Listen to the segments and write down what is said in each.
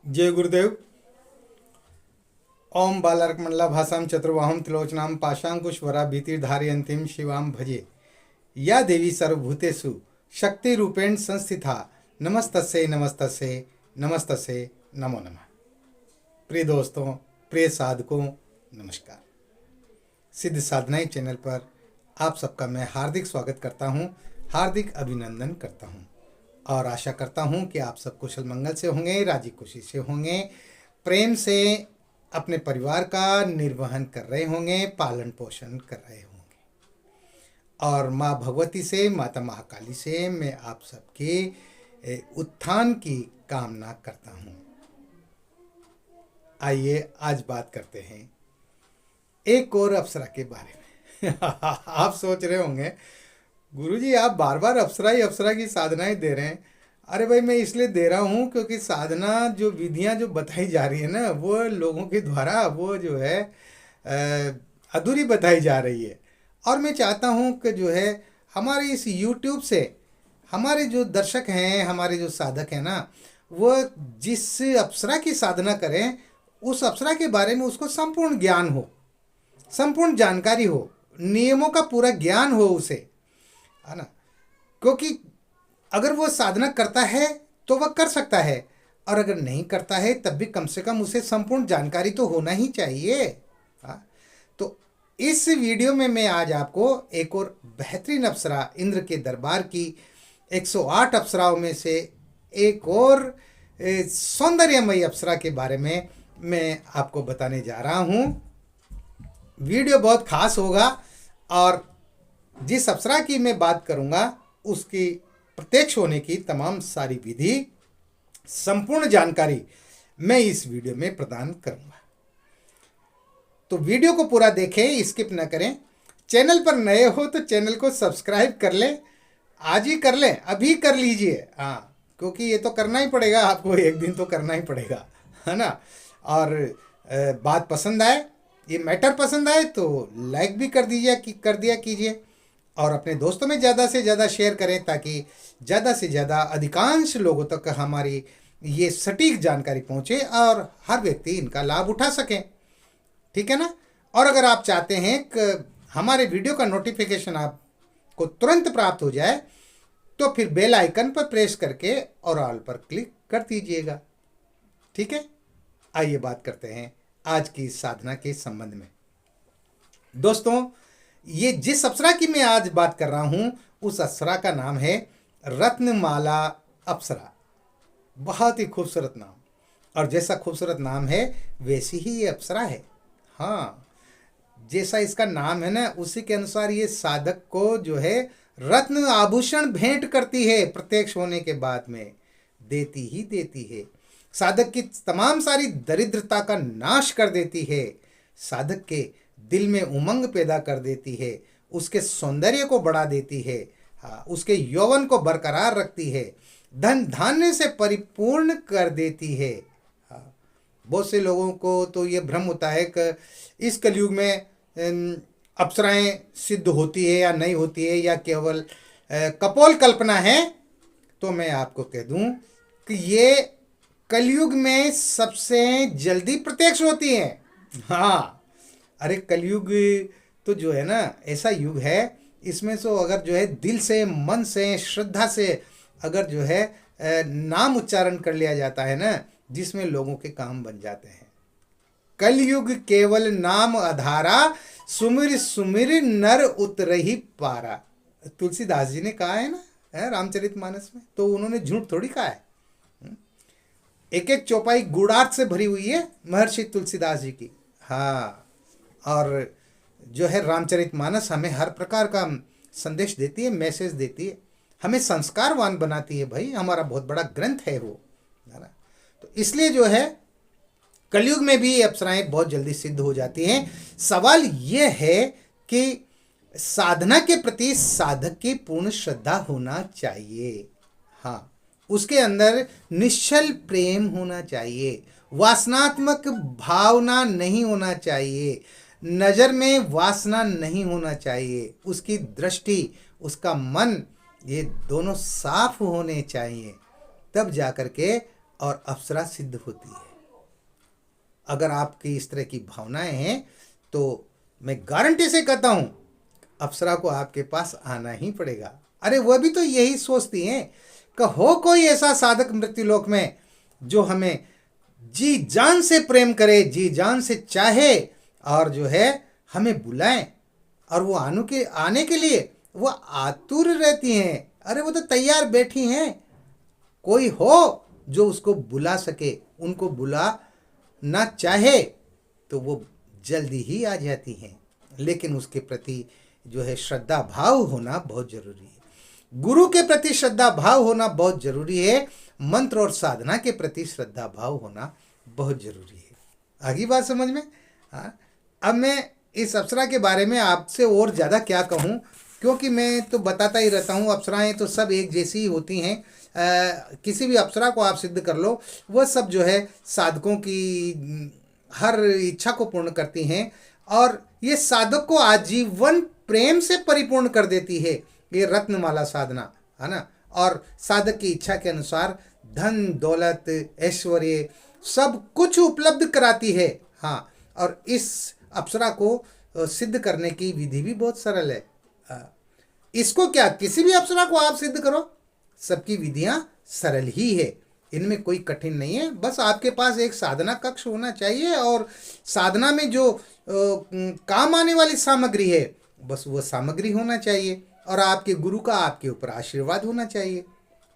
जय गुरुदेव। ओम बालार्क मंडला भाषाम चतुर्वाहम त्रिलोचनाम पाशांकुशवरा भीतिर्धारयन्तीम शिवाम भजे। या देवी सर्वभूतेषु शक्ति रूपेण संस्थिता नमस्तस्यै नमस्तस्यै नमस्तस्यै नमो नमः। प्रिय दोस्तों, प्रिय साधकों, नमस्कार। सिद्ध साधनाएं चैनल पर आप सबका मैं हार्दिक स्वागत करता हूं, हार्दिक अभिनंदन करता हूं और आशा करता हूं कि आप सब कुशल मंगल से होंगे, राजी खुशी से होंगे, प्रेम से अपने परिवार का निर्वहन कर रहे होंगे, पालन पोषण कर रहे होंगे। और माँ भगवती से, माता महाकाली से मैं आप सबके उत्थान की कामना करता हूँ। आइए आज बात करते हैं एक और अप्सरा के बारे में। आप सोच रहे होंगे गुरुजी आप बार बार अप्सरा की साधनाएं दे रहे हैं। अरे भाई, मैं इसलिए दे रहा हूँ क्योंकि साधना जो विधियाँ जो बताई जा रही है ना, वो लोगों के द्वारा वो जो है अधूरी बताई जा रही है। और मैं चाहता हूँ कि जो है हमारे इस YouTube से हमारे जो दर्शक हैं, हमारे जो साधक हैं ना, वो जिस अप्सरा की साधना करें उस अप्सरा के बारे में उसको संपूर्ण ज्ञान हो, संपूर्ण जानकारी हो, नियमों का पूरा ज्ञान हो उसे, है ना। क्योंकि अगर वो साधना करता है तो वह कर सकता है, और अगर नहीं करता है तब भी कम से कम उसे संपूर्ण जानकारी तो होना ही चाहिए। हाँ, तो इस वीडियो में मैं आज आपको एक और बेहतरीन अप्सरा, इंद्र के दरबार की 108 अप्सराओं में से एक और सौंदर्यमयी अप्सरा के बारे में मैं आपको बताने जा रहा हूँ। वीडियो बहुत खास होगा और जिस अप्सरा की मैं बात करूँगा उसकी प्रत्यक्ष होने की तमाम सारी विधि, संपूर्ण जानकारी मैं इस वीडियो में प्रदान करूंगा। तो वीडियो को पूरा देखें, स्किप न करें। चैनल पर नए हो तो चैनल को सब्सक्राइब कर लें, आज ही कर लें, अभी कर लीजिए। हाँ, क्योंकि ये तो करना ही पड़ेगा आपको, एक दिन तो करना ही पड़ेगा, है ना। और बात पसंद आए, ये मैटर पसंद आए तो लाइक भी कर दिया कीजिए और अपने दोस्तों में ज़्यादा से ज़्यादा शेयर करें ताकि ज़्यादा से ज़्यादा अधिकांश लोगों तक हमारी ये सटीक जानकारी पहुँचे और हर व्यक्ति इनका लाभ उठा सकें। ठीक है ना। और अगर आप चाहते हैं कि हमारे वीडियो का नोटिफिकेशन आपको तुरंत प्राप्त हो जाए तो फिर बेल आइकन पर प्रेस करके और ऑल पर क्लिक कर दीजिएगा। ठीक है, आइए बात करते हैं आज की साधना के संबंध में। दोस्तों, ये जिस अप्सरा की मैं आज बात कर रहा हूं उस अप्सरा का नाम है रत्नमाला अप्सरा। बहुत ही खूबसूरत नाम, और जैसा खूबसूरत नाम है वैसी ही ये अप्सरा है। हाँ, जैसा इसका नाम है ना, उसी के अनुसार ये साधक को जो है रत्न आभूषण भेंट करती है। प्रत्यक्ष होने के बाद में देती ही देती है। साधक की तमाम सारी दरिद्रता का नाश कर देती है, साधक के दिल में उमंग पैदा कर देती है, उसके सौंदर्य को बढ़ा देती है, हाँ, उसके यौवन को बरकरार रखती है, धन धान्य से परिपूर्ण कर देती है। हाँ, बहुत से लोगों को तो ये भ्रम होता है कि इस कलयुग में अप्सराएं सिद्ध होती है या नहीं होती है, या केवल कपोल कल्पना है। तो मैं आपको कह दूं कि ये कलयुग में सबसे जल्दी प्रत्यक्ष होती है। हाँ, अरे कलयुग तो जो है ना ऐसा युग है, इसमें तो अगर जो है दिल से, मन से, श्रद्धा से अगर जो है नाम उच्चारण कर लिया जाता है ना, जिसमें लोगों के काम बन जाते हैं। कलयुग केवल नाम आधारा, सुमिर सुमिर नर उतरहि पारा। तुलसीदास जी ने कहा है ना, है रामचरितमानस में, तो उन्होंने झूठ थोड़ी कहा है। एक एक चौपाई गुणार्थ से भरी हुई है महर्षि तुलसीदास जी की। हाँ, और जो है रामचरितमानस हमें हर प्रकार का संदेश देती है, मैसेज देती है, हमें संस्कारवान बनाती है। भाई, हमारा बहुत बड़ा ग्रंथ है वो, है ना। तो इसलिए जो है कलयुग में भी ये अप्सराएं बहुत जल्दी सिद्ध हो जाती हैं। सवाल ये है कि साधना के प्रति साधक की पूर्ण श्रद्धा होना चाहिए। हाँ, उसके अंदर निश्चल प्रेम होना चाहिए, वासनात्मक भावना नहीं होना चाहिए, नज़र में वासना नहीं होना चाहिए, उसकी दृष्टि, उसका मन, ये दोनों साफ होने चाहिए। तब जाकर के और अप्सरा सिद्ध होती है। अगर आपकी इस तरह की भावनाएं हैं तो मैं गारंटी से कहता हूं अप्सरा को आपके पास आना ही पड़ेगा। अरे वह भी तो यही सोचती हैं कि हो कोई ऐसा साधक मृत्युलोक में जो हमें जी जान से प्रेम करे, जी जान से चाहे और जो है हमें बुलाएं। और वो आने के लिए वो आतुर रहती हैं। अरे वो तो तैयार बैठी हैं। कोई हो जो उसको बुला सके, उनको बुला ना चाहे तो वो जल्दी ही आ जाती हैं। लेकिन उसके प्रति जो है श्रद्धा भाव होना बहुत जरूरी है। गुरु के प्रति श्रद्धा भाव होना बहुत जरूरी है। मंत्र और साधना के प्रति श्रद्धा भाव होना बहुत जरूरी है। आगे बात समझ में? हाँ, अब मैं इस अप्सरा के बारे में आपसे और ज़्यादा क्या कहूँ, क्योंकि मैं तो बताता ही रहता हूँ अप्सराएं तो सब एक जैसी ही होती हैं। किसी भी अप्सरा को आप सिद्ध कर लो, वह सब जो है साधकों की हर इच्छा को पूर्ण करती हैं और ये साधक को आजीवन प्रेम से परिपूर्ण कर देती है। ये रत्नमाला साधना है ना। और साधक की इच्छा के अनुसार धन दौलत ऐश्वर्य सब कुछ उपलब्ध कराती है। हाँ, और इस अप्सरा को सिद्ध करने की विधि भी बहुत सरल है। इसको क्या किसी भी अप्सरा को आप सिद्ध करो, सबकी विधियां सरल ही है, इनमें कोई कठिन नहीं है। बस आपके पास एक साधना कक्ष होना चाहिए और साधना में जो काम आने वाली सामग्री है बस वो सामग्री होना चाहिए और आपके गुरु का आपके ऊपर आशीर्वाद होना चाहिए।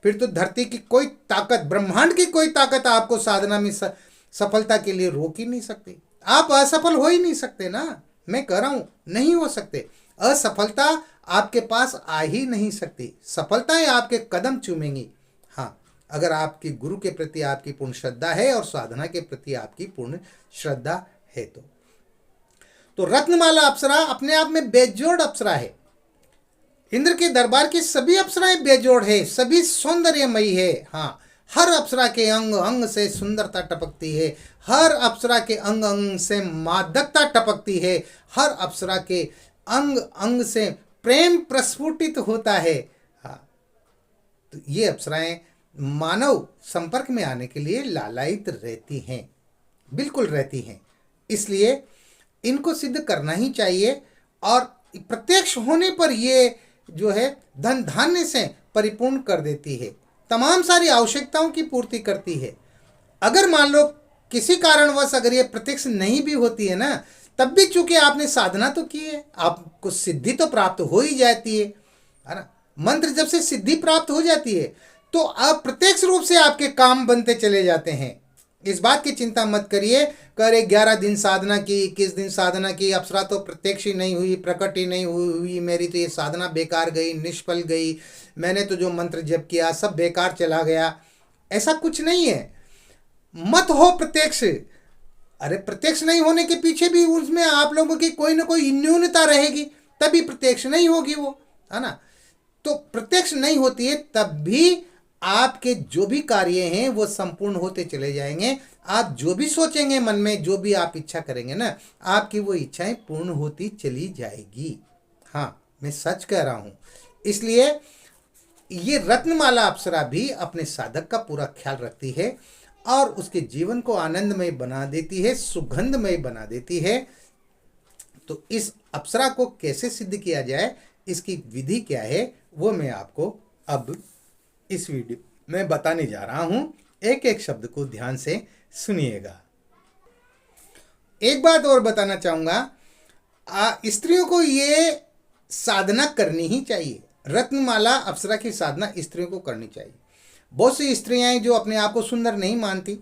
फिर तो धरती की कोई ताकत, ब्रह्मांड की कोई ताकत आपको साधना में सफलता के लिए रोक ही नहीं सकती। आप असफल हो ही नहीं सकते ना, मैं कह रहा हूं नहीं हो सकते। असफलता आपके पास आ ही नहीं सकती, सफलताएं आपके कदम चूमेंगी। हाँ, अगर आपकी गुरु के प्रति आपकी पूर्ण श्रद्धा है और साधना के प्रति आपकी पूर्ण श्रद्धा है तो रत्नमाला अप्सरा अपने आप में बेजोड़ अप्सरा है। इंद्र के दरबार की सभी अप्सराएं बेजोड़ है, सभी सौंदर्यमयी है। हाँ, हर अप्सरा के अंग अंग से सुंदरता टपकती है, हर अप्सरा के अंग अंग से मादकता टपकती है, हर अप्सरा के अंग अंग से प्रेम प्रस्फुटित होता है। हाँ, तो ये अप्सराएं मानव संपर्क में आने के लिए लालायित रहती हैं, बिल्कुल रहती हैं। इसलिए इनको सिद्ध करना ही चाहिए और प्रत्यक्ष होने पर ये जो है धन धान्य से परिपूर्ण कर देती है, तमाम सारी आवश्यकताओं की पूर्ति करती है। अगर मान लो किसी कारणवश अगर ये प्रत्यक्ष नहीं भी होती है ना, तब भी चूंकि आपने साधना तो की है, आपको सिद्धि तो प्राप्त हो ही जाती है ना। मंत्र जब से सिद्धि प्राप्त हो जाती है तो अप्रत्यक्ष रूप से आपके काम बनते चले जाते हैं। इस बात की चिंता मत करिए करे 11 दिन साधना की, 21 दिन साधना की, अप्सरा तो प्रत्यक्ष ही नहीं हुई, प्रकट ही नहीं हुई, मेरी तो ये साधना बेकार गई, निष्फल गई, मैंने तो जो मंत्र जप किया सब बेकार चला गया। ऐसा कुछ नहीं है, मत हो प्रत्यक्ष। अरे प्रत्यक्ष नहीं होने के पीछे भी उसमें आप लोगों की कोई ना कोई न्यूनता रहेगी, तभी प्रत्यक्ष नहीं होगी वो, है ना। तो प्रत्यक्ष नहीं होती है तब भी आपके जो भी कार्य हैं वो संपूर्ण होते चले जाएंगे। आप जो भी सोचेंगे मन में, जो भी आप इच्छा करेंगे ना, आपकी वो इच्छाएं पूर्ण होती चली जाएगी। हाँ, मैं सच कह रहा हूं। इसलिए ये रत्नमाला अप्सरा भी अपने साधक का पूरा ख्याल रखती है और उसके जीवन को आनंदमय बना देती है, सुगंधमय बना देती है। तो इस अप्सरा को कैसे सिद्ध किया जाए, इसकी विधि क्या है, वो मैं आपको अब इस वीडियो में बताने जा रहा हूं। एक एक शब्द को ध्यान से सुनिएगा। एक बात और बताना चाहूंगा, स्त्रियों को ये साधना करनी ही चाहिए। रत्नमाला अप्सरा की साधना स्त्रियों को करनी चाहिए। बहुत सी स्त्रियां जो अपने आप को सुंदर नहीं मानती,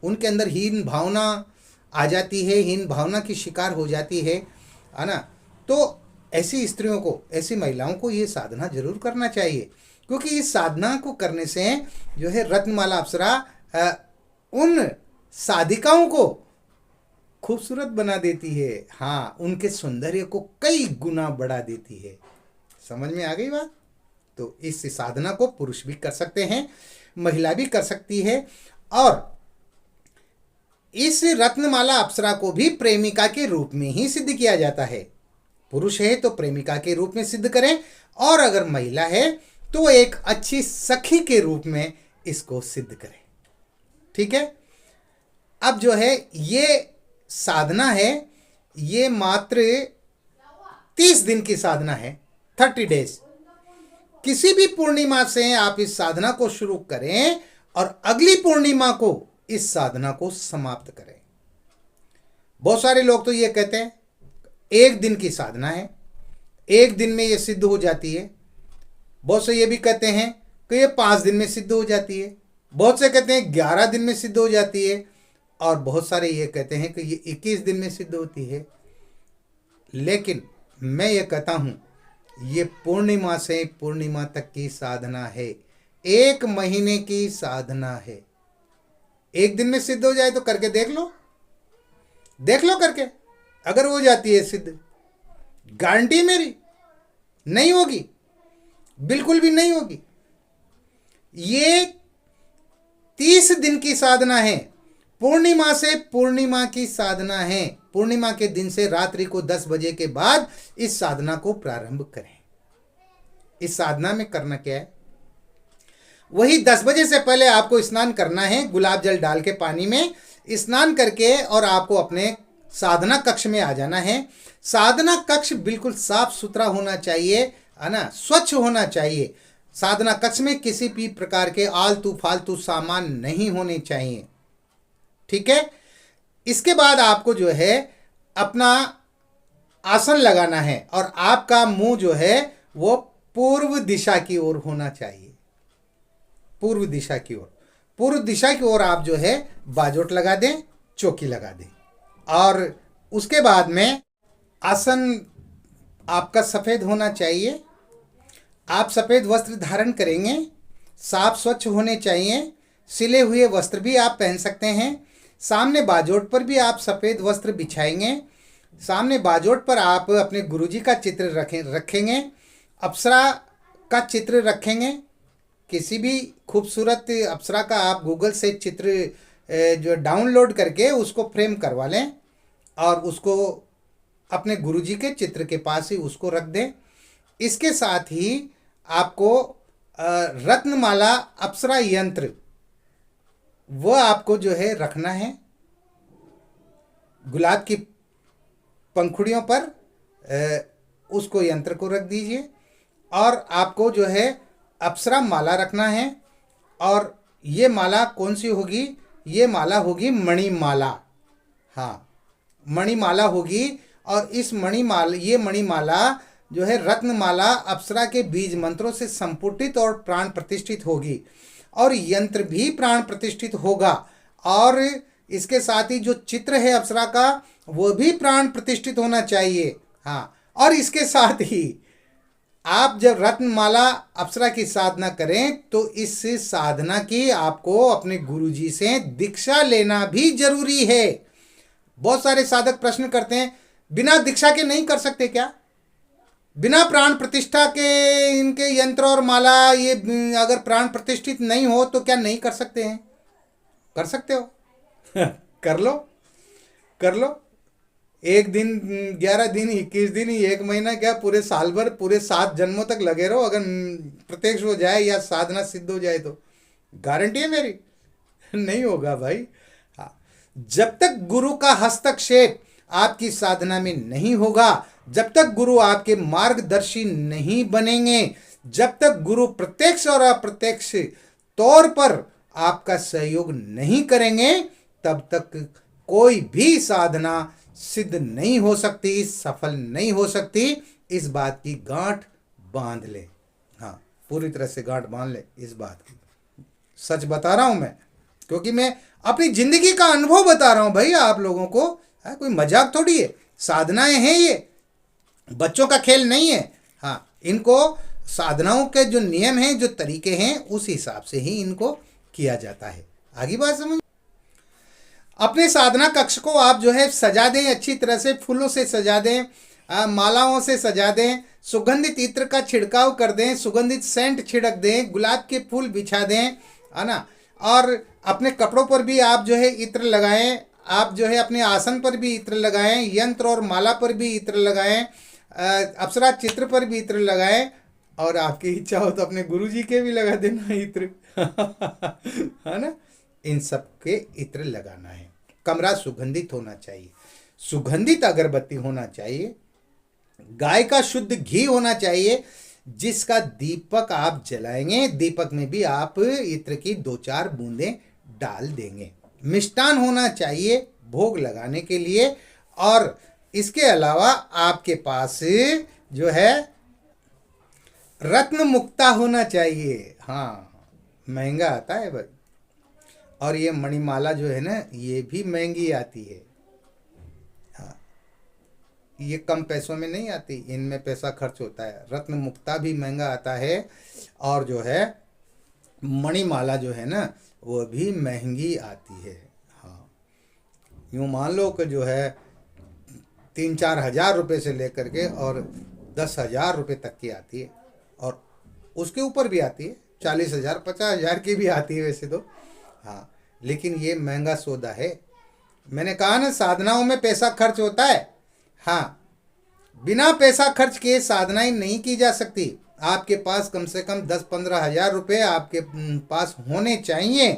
उनके अंदर हीन भावना आ जाती है, हीन भावना की शिकार हो जाती है ना। तो ऐसी स्त्रियों को, ऐसी महिलाओं को ये साधना जरूर करना चाहिए, क्योंकि इस साधना को करने से जो है रत्नमाला अप्सरा उन साधिकाओं को खूबसूरत बना देती है। हाँ, उनके सौंदर्य को कई गुना बढ़ा देती है। समझ में आ गई बात? तो इस साधना को पुरुष भी कर सकते हैं, महिला भी कर सकती है। और इस रत्नमाला अप्सरा को भी प्रेमिका के रूप में ही सिद्ध किया जाता है। पुरुष है तो प्रेमिका के रूप में सिद्ध करें, और अगर महिला है तो एक अच्छी सखी के रूप में इसको सिद्ध करें। ठीक है। अब जो है ये साधना है, ये मात्र 30 दिन की साधना है, 30 डेज। किसी भी पूर्णिमा से आप इस साधना को शुरू करें और अगली पूर्णिमा को इस साधना को समाप्त करें। बहुत सारे लोग तो ये कहते हैं 1 दिन की साधना है, 1 दिन में ये सिद्ध हो जाती है। बहुत से ये भी कहते हैं कि ये 5 दिन में सिद्ध हो जाती है। बहुत से कहते हैं 11 दिन में सिद्ध हो जाती है। और बहुत सारे ये कहते हैं कि ये 21 दिन में सिद्ध होती है। लेकिन मैं ये कहता हूँ ये पूर्णिमा से पूर्णिमा तक की साधना है, 1 महीने की साधना है। 1 दिन में सिद्ध हो जाए तो करके देख लो, देख लो करके। अगर हो जाती है सिद्ध, गारंटी मेरी नहीं होगी, बिल्कुल भी नहीं होगी। ये 30 दिन की साधना है, पूर्णिमा से पूर्णिमा की साधना है। पूर्णिमा के दिन से रात्रि को 10 बजे के बाद इस साधना को प्रारंभ करें। इस साधना में करना क्या है, वही 10 बजे से पहले आपको स्नान करना है, गुलाब जल डाल के पानी में स्नान करके, और आपको अपने साधना कक्ष में आ जाना है। साधना कक्ष बिल्कुल साफ सुथरा होना चाहिए, है ना, स्वच्छ होना चाहिए। साधना कक्ष में किसी भी प्रकार के आलतू फालतू सामान नहीं होने चाहिए, ठीक है। इसके बाद आपको जो है अपना आसन लगाना है और आपका मुंह जो है वो पूर्व दिशा की ओर होना चाहिए, पूर्व दिशा की ओर। पूर्व दिशा की ओर आप जो है बाजोट लगा दें, चौकी लगा दें। और उसके बाद में आसन आपका सफ़ेद होना चाहिए। आप सफ़ेद वस्त्र धारण करेंगे, साफ स्वच्छ होने चाहिए। सिले हुए वस्त्र भी आप पहन सकते हैं। सामने बाजोट पर भी आप सफ़ेद वस्त्र बिछाएंगे। सामने बाजोट पर आप अपने गुरुजी का चित्र रखेंगे, अप्सरा का चित्र रखेंगे। किसी भी खूबसूरत अप्सरा का आप गूगल से चित्र जो डाउनलोड करके उसको फ्रेम करवा लें और उसको अपने गुरुजी के चित्र के पास ही उसको रख दें। इसके साथ ही आपको रत्नमाला अप्सरा यंत्र वो आपको जो है रखना है। गुलाब की पंखुड़ियों पर उसको यंत्र को रख दीजिए। और आपको जो है अप्सरा माला रखना है। और ये माला कौन सी होगी, ये माला होगी मणिमाला। हाँ, मणिमाला होगी। और इस ये मणिमाला जो है रत्नमाला अप्सरा के बीज मंत्रों से संपुटित और प्राण प्रतिष्ठित होगी। और यंत्र भी प्राण प्रतिष्ठित होगा। और इसके साथ ही जो चित्र है अप्सरा का वो भी प्राण प्रतिष्ठित होना चाहिए। हाँ, और इसके साथ ही आप जब रत्नमाला अप्सरा की साधना करें तो इस साधना की आपको अपने गुरुजी से दीक्षा लेना भी जरूरी है। बहुत सारे साधक प्रश्न करते हैं बिना दीक्षा के नहीं कर सकते क्या, बिना प्राण प्रतिष्ठा के इनके यंत्र और माला ये अगर प्राण प्रतिष्ठित नहीं हो तो क्या नहीं कर सकते हैं? कर सकते हो कर लो, कर लो। 1 दिन, 11 दिन, 21 दिन, 1 महीना, क्या पूरे साल भर, पूरे 7 जन्मों तक लगे रहो। अगर प्रत्यक्ष हो जाए या साधना सिद्ध हो जाए तो गारंटी है मेरी नहीं होगा भाई। हाँ, जब तक गुरु का हस्तक्षेप आपकी साधना में नहीं होगा, जब तक गुरु आपके मार्गदर्शी नहीं बनेंगे, जब तक गुरु प्रत्यक्ष और अप्रत्यक्ष तौर पर आपका सहयोग नहीं करेंगे, तब तक कोई भी साधना सिद्ध नहीं हो सकती, सफल नहीं हो सकती। इस बात की गांठ बांध ले। हाँ, पूरी तरह से गांठ बांध ले इस बात की। सच बता रहा हूं मैं, क्योंकि मैं अपनी जिंदगी का अनुभव बता रहा हूं भाई आप लोगों को। कोई मजाक थोड़ी है, साधनाएं हैं, ये बच्चों का खेल नहीं है। हाँ, इनको साधनाओं के जो नियम हैं, जो तरीके हैं, उस हिसाब से ही इनको किया जाता है। आगे बात समझ। अपने साधना कक्ष को आप जो है सजा दें, अच्छी तरह से फूलों से सजा दें, मालाओं से सजा दें, सुगंधित इत्र का छिड़काव कर दें, सुगंधित सेंट छिड़क दें, गुलाब के फूल बिछा दें, है ना। और अपने कपड़ों पर भी आप जो है इत्र लगाएं, आप जो है अपने आसन पर भी इत्र लगाएं, यंत्र और माला पर भी इत्र लगाएं, अप्सरा चित्र पर भी इत्र लगाएं। और आपकी इच्छा हो तो अपने गुरुजी के भी लगा देना इत्र है ना। इन सब के इत्र लगाना है। कमरा सुगंधित होना चाहिए, सुगंधित अगरबत्ती होना चाहिए, गाय का शुद्ध घी होना चाहिए, जिसका दीपक आप जलाएंगे, दीपक में भी आप इत्र की 2-4 बूंदें डाल देंगे। मिष्टान होना चाहिए भोग लगाने के लिए, और इसके अलावा आपके पास जो है रत्न मुक्ता होना चाहिए। हाँ, महंगा आता है भाई। और ये मणिमाला जो है ना, ये भी महंगी आती है। हाँ, ये कम पैसों में नहीं आती, इनमें पैसा खर्च होता है। रत्न मुक्ता भी महंगा आता है, और जो है मणिमाला जो है ना, वो भी महंगी आती है। हाँ, यूँ मान लो कि जो है 3-4 हज़ार रुपये से लेकर के और 10,000 रुपये तक की आती है, और उसके ऊपर भी आती है, 40,000 50,000 की भी आती है वैसे तो। हाँ, लेकिन ये महंगा सौदा है। मैंने कहा ना, साधनाओं में पैसा खर्च होता है। हाँ, बिना पैसा खर्च किए साधनाएं नहीं की जा सकती। आपके पास कम से कम 10-15 हज़ार रुपये आपके पास होने चाहिए,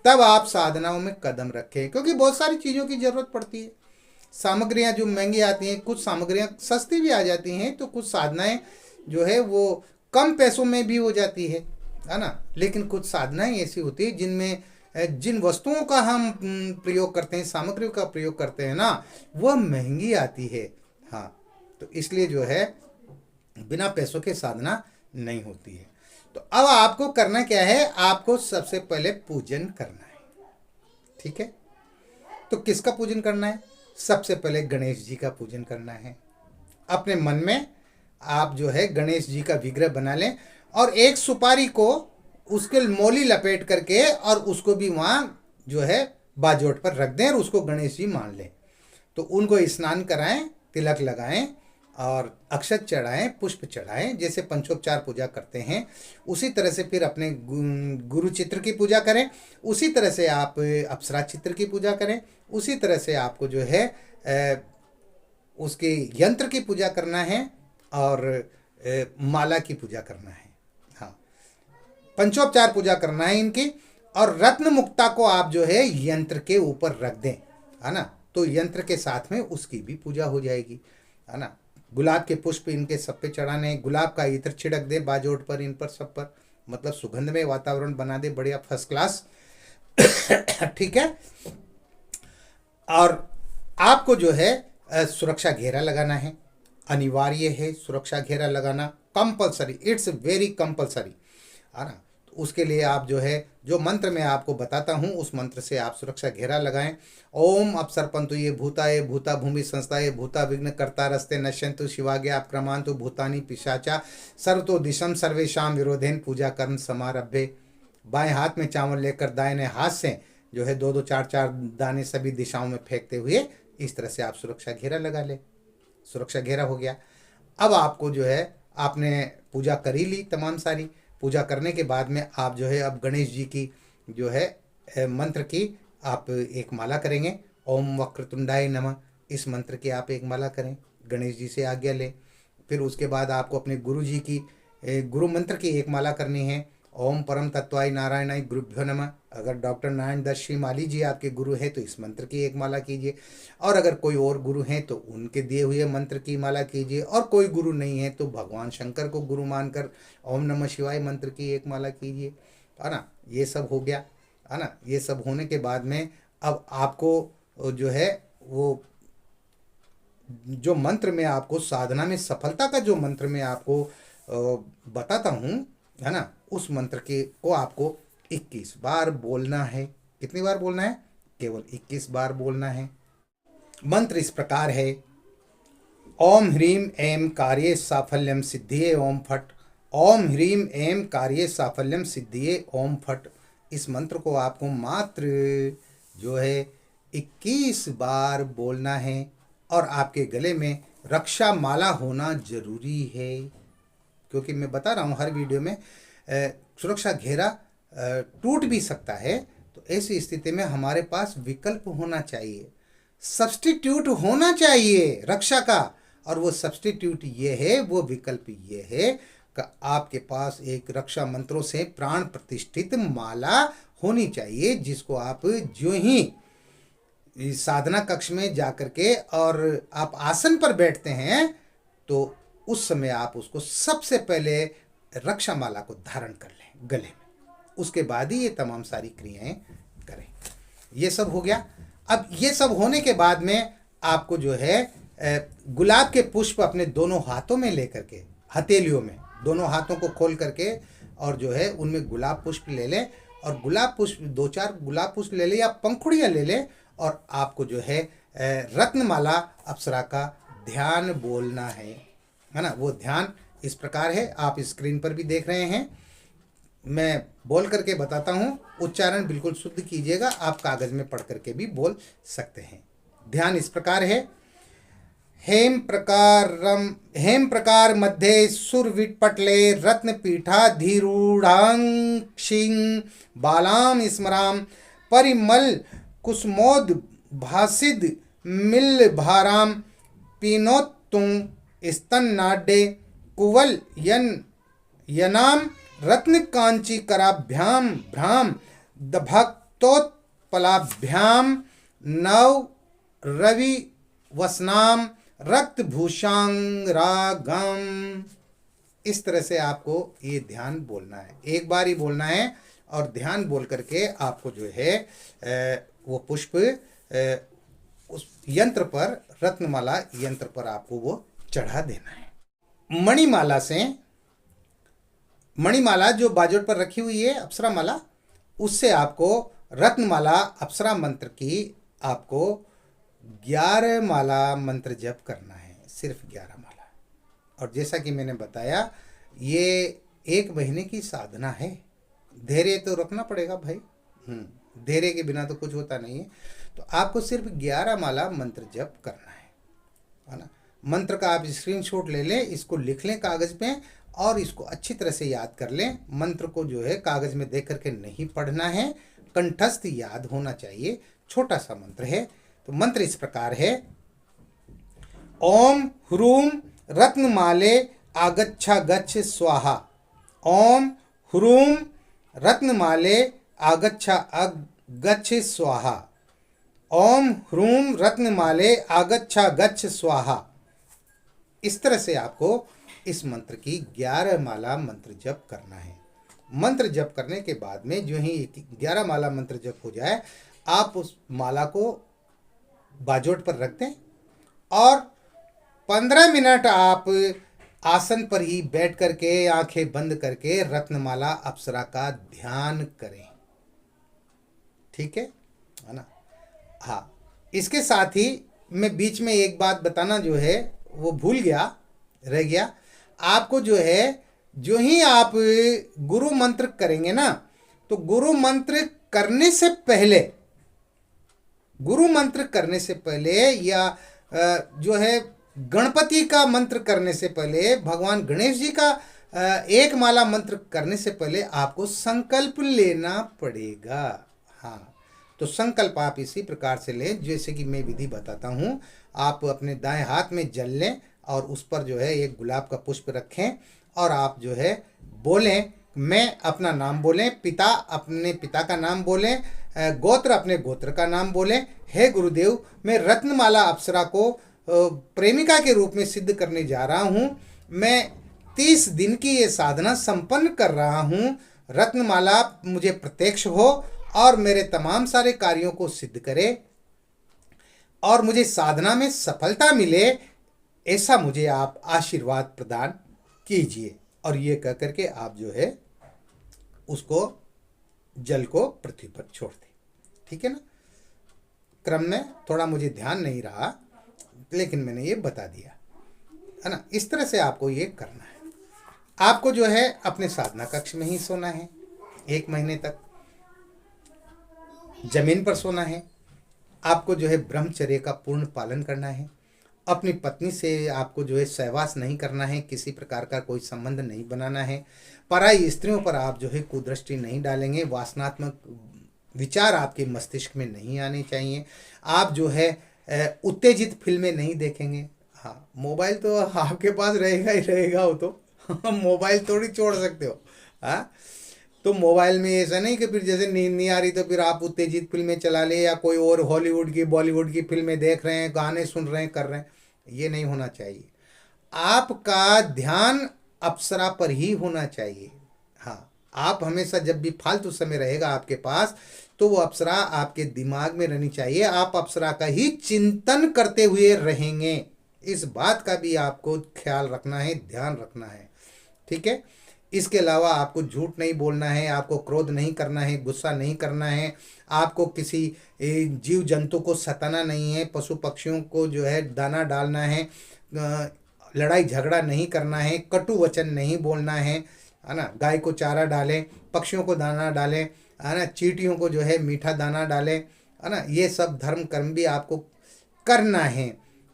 तब आप साधनाओं में कदम रखें, क्योंकि बहुत सारी चीज़ों की ज़रूरत पड़ती है। सामग्रियां जो महंगी आती हैं, कुछ सामग्रियां सस्ती भी आ जाती हैं, तो कुछ साधनाएं जो है वो कम पैसों में भी हो जाती है ना। लेकिन कुछ साधनाएं ऐसी होती है जिनमें जिन वस्तुओं का हम प्रयोग करते हैं, सामग्रियों का प्रयोग करते हैं ना, वह महंगी आती है। हाँ, तो इसलिए जो है बिना पैसों के साधना नहीं होती है। तो अब आपको करना क्या है, आपको सबसे पहले पूजन करना है। ठीक है, तो किसका पूजन करना है? सबसे पहले गणेश जी का पूजन करना है। अपने मन में आप जो है गणेश जी का विग्रह बना लें, और एक सुपारी को उसके मोली लपेट करके और उसको भी वहाँ जो है बाजोट पर रख दें, और उसको गणेश जी मान लें। तो उनको स्नान कराएं, तिलक लगाएं और अक्षत चढ़ाएं, पुष्प चढ़ाएं, जैसे पंचोपचार पूजा करते हैं उसी तरह से फिर अपने गुरु चित्र की पूजा करें, उसी तरह से आप अप्सरा चित्र की पूजा करें, उसी तरह से आपको जो है उसके यंत्र की पूजा करना है, और माला की पूजा करना है। हाँ, पंचोपचार पूजा करना है इनकी। और रत्न मुक्ता को आप जो है यंत्र के ऊपर रख दें, है ना, तो यंत्र के साथ में उसकी भी पूजा हो जाएगी, है ना। गुलाब के पुष्प इनके सब पे चढ़ाने, गुलाब का इत्र छिड़क दे बाजोट पर, इन पर सब पर, मतलब सुगंधमय वातावरण बना दे, बढ़िया फर्स्ट क्लास। ठीक है, और आपको जो है सुरक्षा घेरा लगाना है, अनिवार्य है सुरक्षा घेरा लगाना, कंपलसरी, इट्स वेरी कंपलसरी, है ना। तो उसके लिए आप जो है, जो मंत्र मैं आपको बताता हूँ उस मंत्र से आप सुरक्षा घेरा लगाएं। ओम अपसर्पंतु ये भूताये भूता भूमि संस्थाये भूता विघ्न कर्ता रस्ते नश्यंतु शिवागे आक्रमांतु भूतानी पिशाचा सर्वतो दिशम सर्वेशाम विरोधेन पूजा कर्म समारभ्य। बाएं हाथ में चावल लेकर दाहिने हाथ से जो है 2-2 4-4 दाने सभी दिशाओं में फेंकते हुए इस तरह से आप सुरक्षा घेरा लगा ले। सुरक्षा घेरा हो गया। अब आपको जो है, आपने पूजा करी ली, तमाम सारी पूजा करने के बाद में आप जो है अब गणेश जी की जो है मंत्र की आप एक माला करेंगे। ओम वक्रतुंडाय नमः, इस मंत्र की आप एक माला करें, गणेश जी से आज्ञा लें। फिर उसके बाद आपको अपने गुरु जी की गुरु मंत्र की एक माला करनी है। ओम परम तत्वाय नारायणाय गुरुभ्यो नमः। अगर डॉक्टर नारायण दत्त श्री माली जी आपके गुरु हैं तो इस मंत्र की एक माला कीजिए, और अगर कोई और गुरु हैं तो उनके दिए हुए मंत्र की माला कीजिए, और कोई गुरु नहीं है तो भगवान शंकर को गुरु मानकर ओम नमः शिवाय मंत्र की एक माला कीजिए, है ना। ये सब हो गया, है ना। ये सब होने के बाद में अब आपको जो है वो जो मंत्र में आपको साधना में सफलता का जो मंत्र में आपको बताता हूँ, है ना, उस मंत्र के को आपको 21 बार बोलना है। कितनी बार बोलना है? केवल 21 बार बोलना है। मंत्र इस प्रकार है, ओम ह्रीम ऐं कार्ये साफल्यम सिद्धिये ओम फट। ओम ह्रीम ऐं कार्ये साफल्यम सिद्धिये ओम फट। इस मंत्र को आपको मात्र जो है 21 बार बोलना है, और आपके गले में रक्षा माला होना जरूरी है, क्योंकि मैं बता रहा हूँ हर वीडियो में सुरक्षा घेरा टूट भी सकता है। तो ऐसी स्थिति में हमारे पास विकल्प होना चाहिए, सब्स्टिट्यूट होना चाहिए रक्षा का। और वो सब्स्टिट्यूट ये है, वो विकल्प ये है कि आपके पास एक रक्षा मंत्रों से प्राण प्रतिष्ठित माला होनी चाहिए, जिसको आप जो ही इस साधना कक्ष में जाकर के और आप आसन पर बैठते हैं तो उस समय आप उसको सबसे पहले रक्षा माला को धारण कर लें गले में, उसके बाद ही ये तमाम सारी क्रियाएं करें। ये सब हो गया। अब ये सब होने के बाद में आपको जो है गुलाब के पुष्प अपने दोनों हाथों में लेकर के, हथेलियों में दोनों हाथों को खोल करके और जो है उनमें गुलाब पुष्प ले लें, और गुलाब पुष्प 2-4 गुलाब पुष्प ले लें या पंखुड़ियाँ ले लें, और आपको जो है रत्नमाला अप्सरा का ध्यान बोलना है ना। वो ध्यान इस प्रकार है, आप स्क्रीन पर भी देख रहे हैं, मैं बोल करके बताता हूँ, उच्चारण बिल्कुल शुद्ध कीजिएगा, आप कागज में पढ़ करके भी बोल सकते हैं। ध्यान इस प्रकार है। हेम प्रकार मध्ये सुरविटपटले रत्नपीठाधीरूढ़ाक्षिं बालां स्मरां परिमल कुसुमोद भासिद मिल भारां पीनोत्तुं स्तन्नाड्डे कुवल यनाम रत्न कांची कराभ्याम भ्राम दभक्तोत्पलाभ्याम नव रवि वसनाम रक्त भूषांगरागम। इस तरह से आपको ये ध्यान बोलना है, एक बार ही बोलना है, और ध्यान बोल करके आपको जो है वो पुष्प उस यंत्र पर, रत्नमाला यंत्र पर आपको वो चढ़ा देना है। मणिमाला जो बाजोट पर रखी हुई है अप्सरा माला, उससे आपको रत्नमाला अप्सरा मंत्र की आपको 11 माला मंत्र जप करना है, सिर्फ 11 माला। और जैसा कि मैंने बताया, ये 1 महीने की साधना है, धैर्य तो रखना पड़ेगा भाई, धैर्य के बिना तो कुछ होता नहीं है। तो आपको सिर्फ 11 माला मंत्र जप करना है ना। मंत्र का आप स्क्रीनशॉट ले लें, इसको लिख लें कागज पे और इसको अच्छी तरह से याद कर लें। मंत्र को जो है कागज में देख करके नहीं पढ़ना है, कंठस्थ याद होना चाहिए, छोटा सा मंत्र है। तो मंत्र इस प्रकार है, ओम ह्रूम रत्नमाले आगच्छा गच्छ स्वाहा। ओम ह्रूम रत्नमाले आगच्छा गच्छ स्वाहा। ओम ह्रूम रत्नमाले आगच्छा गच्छ स्वाहा। इस तरह से आपको इस मंत्र की 11 माला मंत्र जप करना है। मंत्र जप करने के बाद में जो ही 11 माला मंत्र जप हो जाए, आप उस माला को बाजोट पर रख दें और 15 मिनट आप आसन पर ही बैठ करके आंखें बंद करके रत्नमाला अप्सरा का ध्यान करें। ठीक है ना। हाँ, इसके साथ ही मैं बीच में एक बात बताना जो है वो भूल गया, रह गया। आपको जो है, जो ही आप गुरु मंत्र करेंगे ना, तो गुरु मंत्र करने से पहले या जो है गणपति का मंत्र करने से पहले, भगवान गणेश जी का 1 माला मंत्र करने से पहले आपको संकल्प लेना पड़ेगा। हाँ, तो संकल्प आप इसी प्रकार से लें जैसे कि मैं विधि बताता हूँ। आप अपने दाएं हाथ में जल लें और उस पर जो है एक गुलाब का पुष्प रखें और आप जो है बोलें, मैं अपना नाम बोलें, पिता अपने पिता का नाम बोलें, गोत्र अपने गोत्र का नाम बोलें। हे गुरुदेव, मैं रत्नमाला अप्सरा को प्रेमिका के रूप में सिद्ध करने जा रहा हूँ। मैं 30 दिन की ये साधना संपन्न कर रहा हूँ। रत्नमाला मुझे प्रत्यक्ष हो और मेरे तमाम सारे कार्यों को सिद्ध करे और मुझे साधना में सफलता मिले, ऐसा मुझे आप आशीर्वाद प्रदान कीजिए। और ये कह करके आप जो है उसको जल को पृथ्वी पर छोड़ दें। ठीक है ना। क्रम में थोड़ा मुझे ध्यान नहीं रहा, लेकिन मैंने ये बता दिया है ना। इस तरह से आपको ये करना है। आपको जो है अपने साधना कक्ष में ही सोना है, 1 महीने तक जमीन पर सोना है। आपको जो है ब्रह्मचर्य का पूर्ण पालन करना है। अपनी पत्नी से आपको जो है सहवास नहीं करना है, किसी प्रकार का कोई संबंध नहीं बनाना है। पराई स्त्रियों पर आप जो है कुदृष्टि नहीं डालेंगे। वासनात्मक विचार आपके मस्तिष्क में नहीं आने चाहिए। आप जो है उत्तेजित फिल्में नहीं देखेंगे। हाँ, मोबाइल तो आपके पास रहेगा ही रहेगा, वो तो मोबाइल थोड़ी छोड़ सकते हो। हाँ, तो मोबाइल में ऐसा नहीं कि फिर जैसे नींद नहीं आ रही तो फिर आप उत्तेजित फिल्में चला ले या कोई और हॉलीवुड की बॉलीवुड की फिल्में देख रहे हैं, गाने सुन रहे हैं, कर रहे हैं। ये नहीं होना चाहिए। आपका ध्यान अप्सरा पर ही होना चाहिए। हाँ, आप हमेशा जब भी फालतू समय रहेगा आपके पास, तो वो अप्सरा आपके दिमाग में रहनी चाहिए। आप अप्सरा का ही चिंतन करते हुए रहेंगे। इस बात का भी आपको ख्याल रखना है, ध्यान रखना है। ठीक है। इसके अलावा आपको झूठ नहीं बोलना है, आपको क्रोध नहीं करना है, गुस्सा नहीं करना है, आपको किसी जीव जंतु को सताना नहीं है, पशु पक्षियों को जो है दाना डालना है, लड़ाई झगड़ा नहीं करना है, कटु वचन नहीं बोलना है ना। गाय को चारा डालें, पक्षियों को दाना डालें, है ना। चींटियों को जो है मीठा दाना डालें, है ना। ये सब धर्म कर्म भी आपको करना है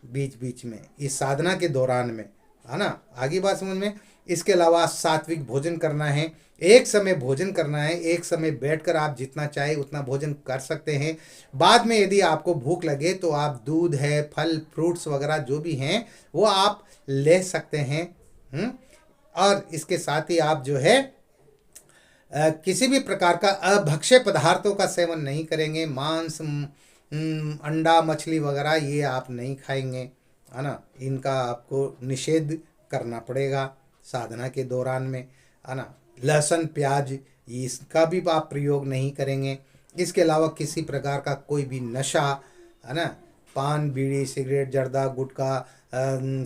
बीच बीच में, इस साधना के दौरान में, है ना। आगे बात समझ में। इसके अलावा सात्विक भोजन करना है, एक समय भोजन करना है, एक समय बैठकर आप जितना चाहे उतना भोजन कर सकते हैं। बाद में यदि आपको भूख लगे तो आप दूध है, फल फ्रूट्स वगैरह जो भी हैं वो आप ले सकते हैं। और इसके साथ ही आप जो है किसी भी प्रकार का अभक्ष्य पदार्थों का सेवन नहीं करेंगे। मांस, अंडा, मछली वगैरह ये आप नहीं खाएंगे, है ना। इनका आपको निषेध करना पड़ेगा साधना के दौरान में, है ना। लहसुन प्याज इसका भी आप प्रयोग नहीं करेंगे। इसके अलावा किसी प्रकार का कोई भी नशा, है ना, पान, बीड़ी, सिगरेट, जर्दा, गुटखा,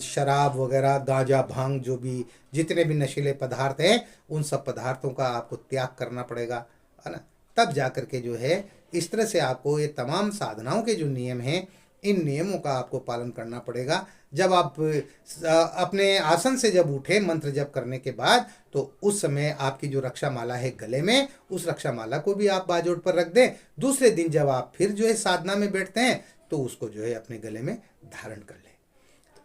शराब वगैरह, गांजा, भांग, जो भी जितने भी नशीले पदार्थ हैं उन सब पदार्थों का आपको त्याग करना पड़ेगा, है ना। तब जा कर के जो है इस तरह से आपको ये तमाम साधनाओं के जो नियम हैं, इन नियमों का आपको पालन करना पड़ेगा। जब आप अपने आसन से जब उठे मंत्र जप करने के बाद, तो उस समय आपकी जो रक्षा माला है गले में, उस रक्षा माला को भी आप बाजोड़ पर रख दें। दूसरे दिन जब आप फिर जो है साधना में बैठते हैं तो उसको जो है अपने गले में धारण कर लें।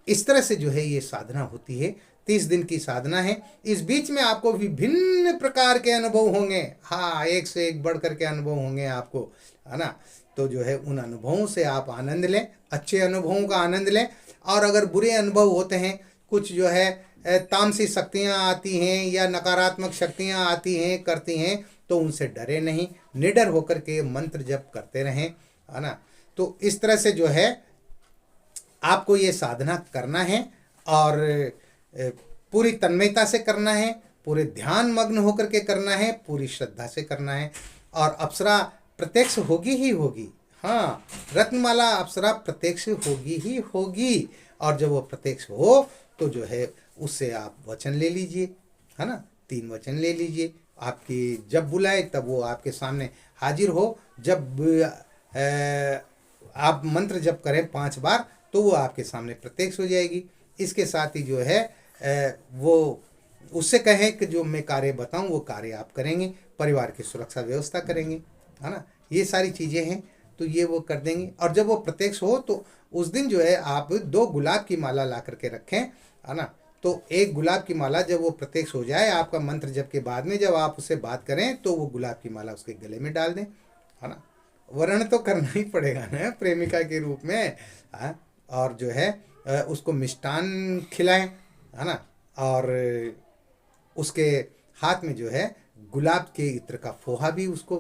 इस तरह से जो है ये साधना होती है। 30 दिन की साधना है। इस बीच में आपको विभिन्न प्रकार के अनुभव होंगे। हाँ, एक से एक बढ़ करके अनुभव होंगे आपको, है ना। तो जो है उन अनुभवों से आप आनंद लें, अच्छे अनुभवों का आनंद लें। और अगर बुरे अनुभव होते हैं, कुछ जो है तामसी शक्तियाँ आती हैं या नकारात्मक शक्तियाँ आती हैं, करती हैं, तो उनसे डरे नहीं, निडर होकर के मंत्र जप करते रहें, है ना। तो इस तरह से जो है आपको ये साधना करना है और पूरी तन्मयता से करना है, पूरे ध्यान मग्न होकर के करना है, पूरी श्रद्धा से करना है। और अप्सरा प्रत्यक्ष होगी ही होगी। हाँ, रत्नमाला अप्सरा प्रत्यक्ष होगी ही होगी। और जब वो प्रत्यक्ष हो तो जो है उससे आप वचन ले लीजिए, है ना। 3 वचन ले लीजिए। आपकी जब बुलाए तब वो आपके सामने हाजिर हो। जब आप मंत्र जप करें 5 बार तो वो आपके सामने प्रत्यक्ष हो जाएगी। इसके साथ ही जो है वो उससे कहें कि जो मैं कार्य बताऊं वो कार्य आप करेंगे, परिवार की सुरक्षा व्यवस्था करेंगे, है ना। ये सारी चीज़ें हैं, तो ये वो कर देंगे। और जब वो प्रत्यक्ष हो तो उस दिन जो है आप 2 गुलाब की माला ला करके रखें, है ना। तो एक गुलाब की माला जब वो प्रत्यक्ष हो जाए आपका मंत्र जप के बाद में, जब आप उससे बात करें तो वो गुलाब की माला उसके गले में डाल दें, है ना। वर्ण तो करना ही पड़ेगा ना प्रेमिका के रूप में, हाँ। और जो है उसको मिष्टान खिलाएं, है ना। और उसके हाथ में जो है गुलाब के इत्र का फोहा भी उसको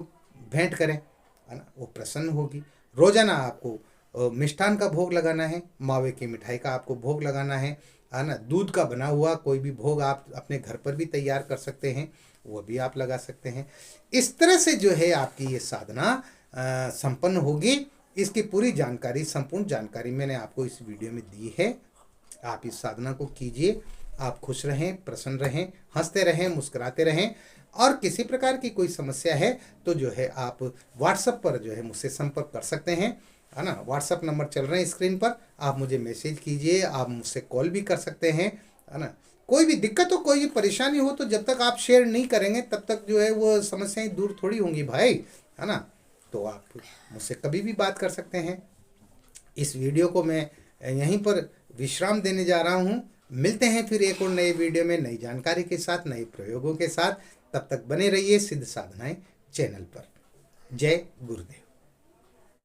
भेंट करें, है ना। वो प्रसन्न होगी। रोजाना आपको मिष्ठान का भोग लगाना है, मावे की मिठाई का आपको भोग लगाना है ना। दूध का बना हुआ कोई भी भोग आप अपने घर पर भी तैयार कर सकते हैं, वो भी आप लगा सकते हैं। इस तरह से जो है आपकी ये साधना संपन्न होगी। इसकी पूरी जानकारी, संपूर्ण जानकारी मैंने आपको इस वीडियो में दी है। आप इस साधना को कीजिए, आप खुश रहें, प्रसन्न रहें, हंसते रहें, मुस्कुराते रहें। और किसी प्रकार की कोई समस्या है तो जो है आप व्हाट्सएप पर जो है मुझसे संपर्क कर सकते हैं, है ना। व्हाट्सएप नंबर चल रहे हैं स्क्रीन पर, आप मुझे मैसेज कीजिए, आप मुझसे कॉल भी कर सकते हैं, है ना। कोई भी दिक्कत हो, कोई भी परेशानी हो, तो जब तक आप शेयर नहीं करेंगे तब तक जो है वो समस्याएं दूर थोड़ी होंगी भाई, है ना। तो आप मुझसे कभी भी बात कर सकते हैं। इस वीडियो को मैं यहीं पर विश्राम देने जा रहा हूँ। मिलते हैं फिर एक और नए वीडियो में, नई जानकारी के साथ, नए प्रयोगों के साथ। तब तक बने रहिए सिद्ध साधनाएं चैनल पर। जय गुरुदेव।